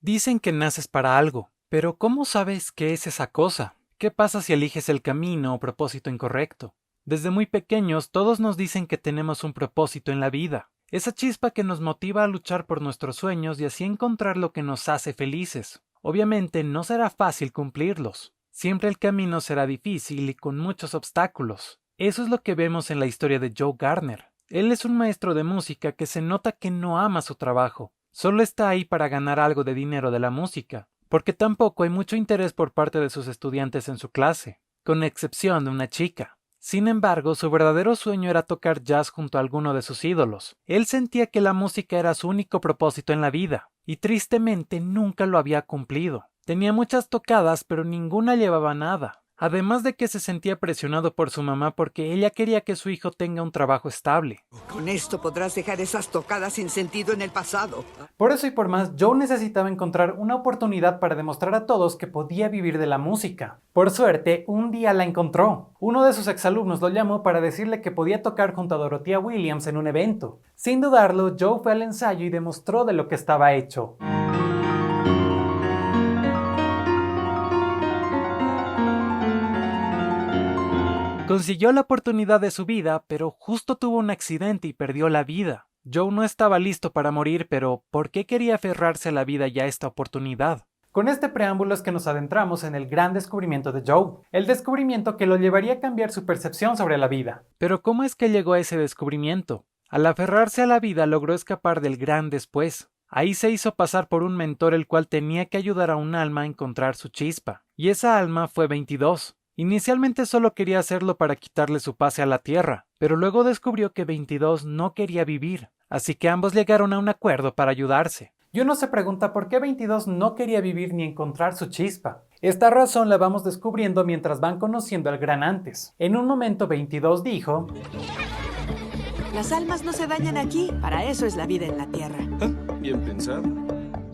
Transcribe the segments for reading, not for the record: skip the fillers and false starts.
Dicen que naces para algo, pero ¿cómo sabes qué es esa cosa? ¿Qué pasa si eliges el camino o propósito incorrecto? Desde muy pequeños todos nos dicen que tenemos un propósito en la vida, esa chispa que nos motiva a luchar por nuestros sueños y así encontrar lo que nos hace felices. Obviamente no será fácil cumplirlos. Siempre el camino será difícil y con muchos obstáculos. Eso es lo que vemos en la historia de Joe Gardner. Él es un maestro de música que se nota que no ama su trabajo. Solo está ahí para ganar algo de dinero de la música, porque tampoco hay mucho interés por parte de sus estudiantes en su clase, con excepción de una chica. Sin embargo, su verdadero sueño era tocar jazz junto a alguno de sus ídolos. Él sentía que la música era su único propósito en la vida, y tristemente nunca lo había cumplido. Tenía muchas tocadas, pero ninguna llevaba nada. Además de que se sentía presionado por su mamá porque ella quería que su hijo tenga un trabajo estable. Con esto podrás dejar esas tocadas sin sentido en el pasado. Por eso y por más, Joe necesitaba encontrar una oportunidad para demostrar a todos que podía vivir de la música. Por suerte, un día la encontró. Uno de sus exalumnos lo llamó para decirle que podía tocar junto a Dorothea Williams en un evento. Sin dudarlo, Joe fue al ensayo y demostró de lo que estaba hecho. Consiguió la oportunidad de su vida, pero justo tuvo un accidente y perdió la vida. Joe no estaba listo para morir, pero ¿por qué quería aferrarse a la vida y a esta oportunidad? Con este preámbulo es que nos adentramos en el gran descubrimiento de Joe, el descubrimiento que lo llevaría a cambiar su percepción sobre la vida. Pero ¿cómo es que llegó a ese descubrimiento? Al aferrarse a la vida logró escapar del gran después. Ahí se hizo pasar por un mentor el cual tenía que ayudar a un alma a encontrar su chispa, y esa alma fue 22. Inicialmente solo quería hacerlo para quitarle su pase a la tierra, pero luego descubrió que 22 no quería vivir, así que ambos llegaron a un acuerdo para ayudarse. Y uno se pregunta por qué 22 no quería vivir ni encontrar su chispa. Esta razón la vamos descubriendo mientras van conociendo al gran antes. En un momento 22 dijo: Las almas no se dañan aquí, para eso es la vida en la tierra. Bien pensado.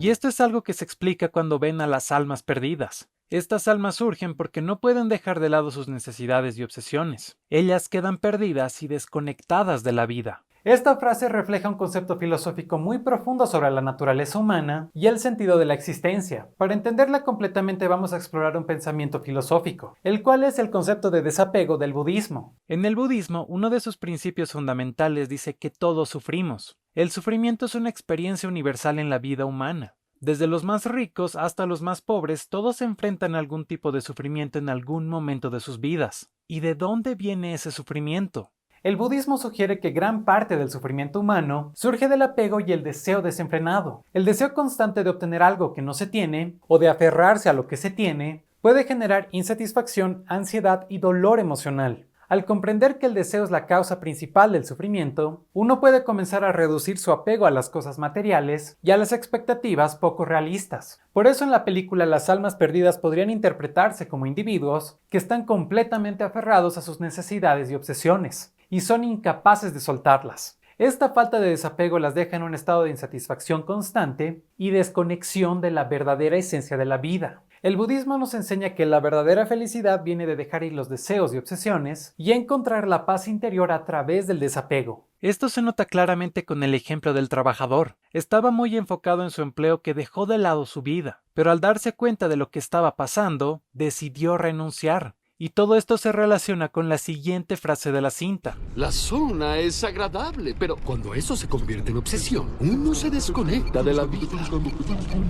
Y esto es algo que se explica cuando ven a las almas perdidas. Estas almas surgen porque no pueden dejar de lado sus necesidades y obsesiones. Ellas quedan perdidas y desconectadas de la vida. Esta frase refleja un concepto filosófico muy profundo sobre la naturaleza humana y el sentido de la existencia. Para entenderla completamente vamos a explorar un pensamiento filosófico, el cual es el concepto de desapego del budismo. En el budismo, uno de sus principios fundamentales dice que todos sufrimos. El sufrimiento es una experiencia universal en la vida humana. Desde los más ricos hasta los más pobres, todos enfrentan algún tipo de sufrimiento en algún momento de sus vidas. ¿Y de dónde viene ese sufrimiento? El budismo sugiere que gran parte del sufrimiento humano surge del apego y el deseo desenfrenado. El deseo constante de obtener algo que no se tiene, o de aferrarse a lo que se tiene, puede generar insatisfacción, ansiedad y dolor emocional. Al comprender que el deseo es la causa principal del sufrimiento, uno puede comenzar a reducir su apego a las cosas materiales y a las expectativas poco realistas. Por eso en la película las almas perdidas podrían interpretarse como individuos que están completamente aferrados a sus necesidades y obsesiones, y son incapaces de soltarlas. Esta falta de desapego las deja en un estado de insatisfacción constante y desconexión de la verdadera esencia de la vida. El budismo nos enseña que la verdadera felicidad viene de dejar ir los deseos y obsesiones y encontrar la paz interior a través del desapego. Esto se nota claramente con el ejemplo del trabajador. Estaba muy enfocado en su empleo que dejó de lado su vida, pero al darse cuenta de lo que estaba pasando, decidió renunciar. Y todo esto se relaciona con la siguiente frase de la cinta. La zona es agradable, pero cuando eso se convierte en obsesión, uno se desconecta de la vida.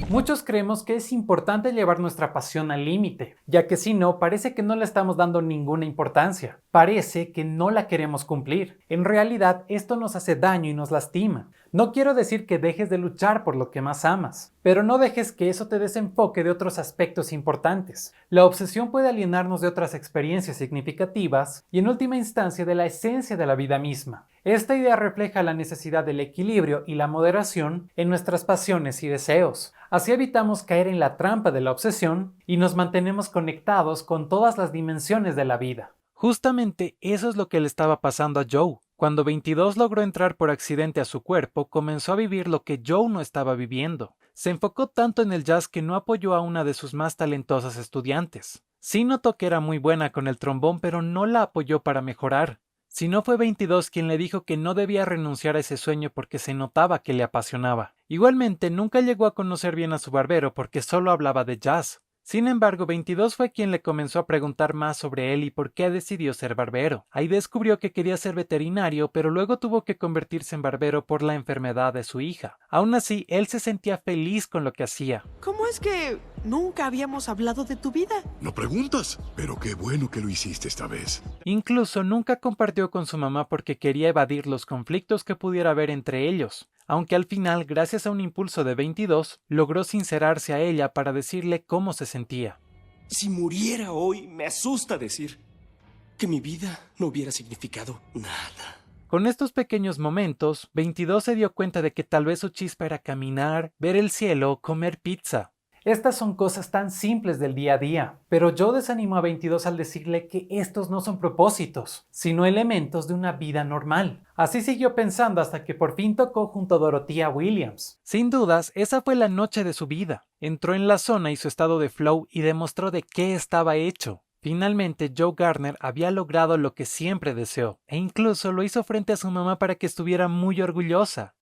Muchos creemos que es importante llevar nuestra pasión al límite, ya que si no, parece que no le estamos dando ninguna importancia. Parece que no la queremos cumplir. En realidad, esto nos hace daño y nos lastima. No quiero decir que dejes de luchar por lo que más amas, pero no dejes que eso te desenfoque de otros aspectos importantes. La obsesión puede alienarnos de otras experiencias significativas y en última instancia de la esencia de la vida misma. Esta idea refleja la necesidad del equilibrio y la moderación en nuestras pasiones y deseos. Así evitamos caer en la trampa de la obsesión y nos mantenemos conectados con todas las dimensiones de la vida. Justamente eso es lo que le estaba pasando a Joe. Cuando 22 logró entrar por accidente a su cuerpo, comenzó a vivir lo que Joe no estaba viviendo. Se enfocó tanto en el jazz que no apoyó a una de sus más talentosas estudiantes. Sí notó que era muy buena con el trombón, pero no la apoyó para mejorar. Si no fue 22 quien le dijo que no debía renunciar a ese sueño porque se notaba que le apasionaba. Igualmente, nunca llegó a conocer bien a su barbero porque solo hablaba de jazz. Sin embargo, 22 fue quien le comenzó a preguntar más sobre él y por qué decidió ser barbero. Ahí descubrió que quería ser veterinario, pero luego tuvo que convertirse en barbero por la enfermedad de su hija. Aún así, él se sentía feliz con lo que hacía. ¿Cómo es que nunca habíamos hablado de tu vida? No preguntas, pero qué bueno que lo hiciste esta vez. Incluso nunca compartió con su mamá porque quería evadir los conflictos que pudiera haber entre ellos. Aunque al final, gracias a un impulso de 22, logró sincerarse a ella para decirle cómo se sentía. Si muriera hoy, me asusta decir que mi vida no hubiera significado nada. Con estos pequeños momentos, 22 se dio cuenta de que tal vez su chispa era caminar, ver el cielo, comer pizza. Estas son cosas tan simples del día a día, pero yo desanimo a 22 al decirle que estos no son propósitos, sino elementos de una vida normal. Así siguió pensando hasta que por fin tocó junto a Dorothea Williams. Sin dudas, esa fue la noche de su vida. Entró en la zona y su estado de flow y demostró de qué estaba hecho. Finalmente, Joe Gardner había logrado lo que siempre deseó, e incluso lo hizo frente a su mamá para que estuviera muy orgullosa.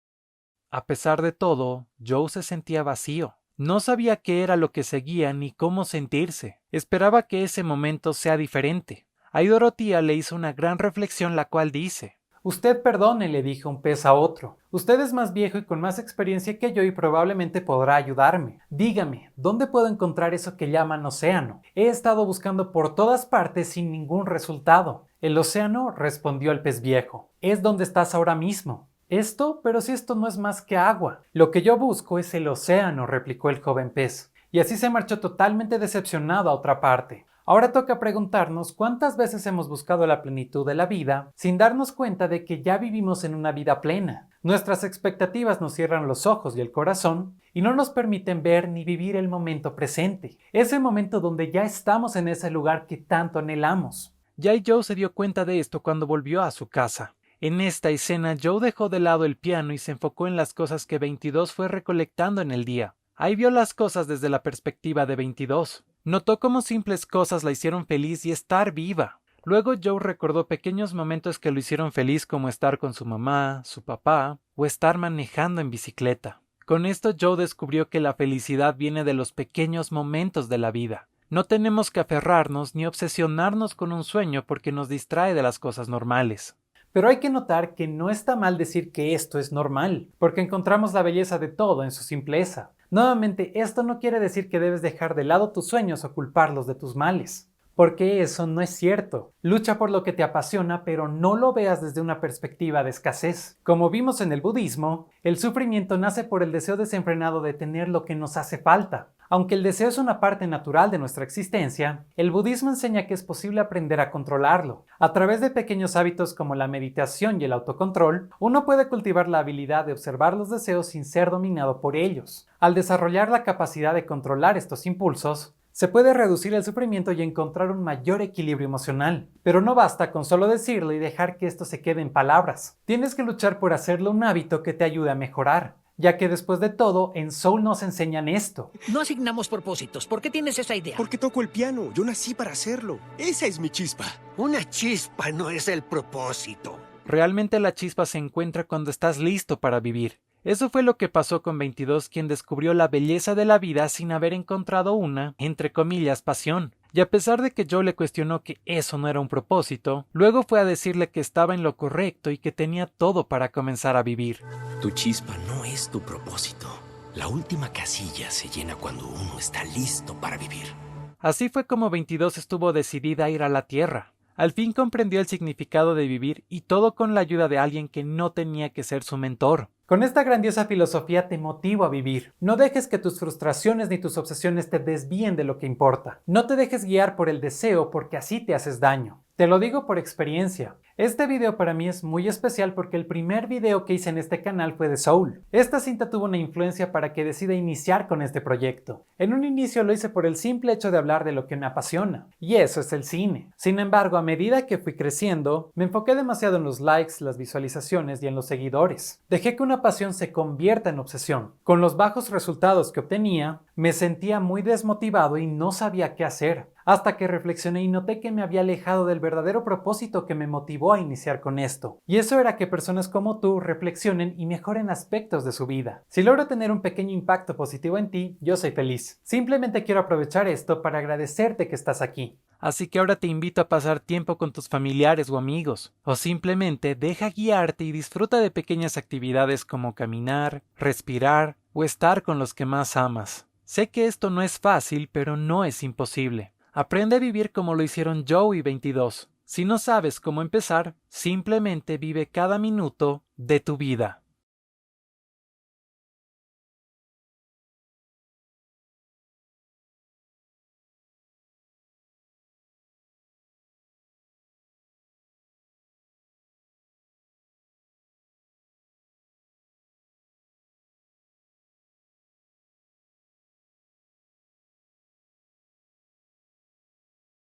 A pesar de todo, Joe se sentía vacío. No sabía qué era lo que seguía ni cómo sentirse. Esperaba que ese momento sea diferente. Ahí Dorothea le hizo una gran reflexión, la cual dice: Usted perdone, le dijo un pez a otro. Usted es más viejo y con más experiencia que yo y probablemente podrá ayudarme. Dígame, ¿dónde puedo encontrar eso que llaman océano? He estado buscando por todas partes sin ningún resultado. El océano, respondió el pez viejo, es donde estás ahora mismo. ¿Esto? Pero si esto no es más que agua. Lo que yo busco es el océano, replicó el joven pez. Y así se marchó totalmente decepcionado a otra parte. Ahora toca preguntarnos cuántas veces hemos buscado la plenitud de la vida sin darnos cuenta de que ya vivimos en una vida plena. Nuestras expectativas nos cierran los ojos y el corazón y no nos permiten ver ni vivir el momento presente. Ese momento donde ya estamos en ese lugar que tanto anhelamos. Jay Joe se dio cuenta de esto cuando volvió a su casa. En esta escena, Joe dejó de lado el piano y se enfocó en las cosas que 22 fue recolectando en el día. Ahí vio las cosas desde la perspectiva de 22. Notó cómo simples cosas la hicieron feliz y estar viva. Luego Joe recordó pequeños momentos que lo hicieron feliz, como estar con su mamá, su papá o estar manejando en bicicleta. Con esto Joe descubrió que la felicidad viene de los pequeños momentos de la vida. No tenemos que aferrarnos ni obsesionarnos con un sueño porque nos distrae de las cosas normales. Pero hay que notar que no está mal decir que esto es normal, porque encontramos la belleza de todo en su simpleza. Nuevamente, esto no quiere decir que debes dejar de lado tus sueños o culparlos de tus males, porque eso no es cierto. Lucha por lo que te apasiona, pero no lo veas desde una perspectiva de escasez. Como vimos en el budismo, el sufrimiento nace por el deseo desenfrenado de tener lo que nos hace falta. Aunque el deseo es una parte natural de nuestra existencia, el budismo enseña que es posible aprender a controlarlo. A través de pequeños hábitos como la meditación y el autocontrol, uno puede cultivar la habilidad de observar los deseos sin ser dominado por ellos. Al desarrollar la capacidad de controlar estos impulsos, se puede reducir el sufrimiento y encontrar un mayor equilibrio emocional. Pero no basta con solo decirlo y dejar que esto se quede en palabras. Tienes que luchar por hacerlo un hábito que te ayude a mejorar. Ya que después de todo, en Soul nos enseñan esto. No asignamos propósitos. ¿Por qué tienes esa idea? Porque toco el piano. Yo nací para hacerlo. Esa es mi chispa. Una chispa no es el propósito. Realmente la chispa se encuentra cuando estás listo para vivir. Eso fue lo que pasó con 22, quien descubrió la belleza de la vida sin haber encontrado una, entre comillas, pasión. Y a pesar de que Joe le cuestionó que eso no era un propósito, luego fue a decirle que estaba en lo correcto y que tenía todo para comenzar a vivir. Tu chispa no es tu propósito. La última casilla se llena cuando uno está listo para vivir. Así fue como 22 estuvo decidida a ir a la Tierra. Al fin comprendió el significado de vivir y todo con la ayuda de alguien que no tenía que ser su mentor. Con esta grandiosa filosofía te motivo a vivir. No dejes que tus frustraciones ni tus obsesiones te desvíen de lo que importa. No te dejes guiar por el deseo porque así te haces daño. Te lo digo por experiencia. Este video para mí es muy especial porque el primer video que hice en este canal fue de Soul. Esta cinta tuvo una influencia para que decida iniciar con este proyecto. En un inicio lo hice por el simple hecho de hablar de lo que me apasiona, y eso es el cine. Sin embargo, a medida que fui creciendo, me enfoqué demasiado en los likes, las visualizaciones y en los seguidores. Dejé que una pasión se convierta en obsesión. Con los bajos resultados que obtenía, me sentía muy desmotivado y no sabía qué hacer. Hasta que reflexioné y noté que me había alejado del verdadero propósito que me motivó motivó a iniciar con esto. Y eso era que personas como tú reflexionen y mejoren aspectos de su vida. Si logro tener un pequeño impacto positivo en ti, yo soy feliz. Simplemente quiero aprovechar esto para agradecerte que estás aquí. Así que ahora te invito a pasar tiempo con tus familiares o amigos, o simplemente deja guiarte y disfruta de pequeñas actividades como caminar, respirar o estar con los que más amas. Sé que esto no es fácil, pero no es imposible. Aprende a vivir como lo hicieron Joe y 22. Si no sabes cómo empezar, simplemente vive cada minuto de tu vida.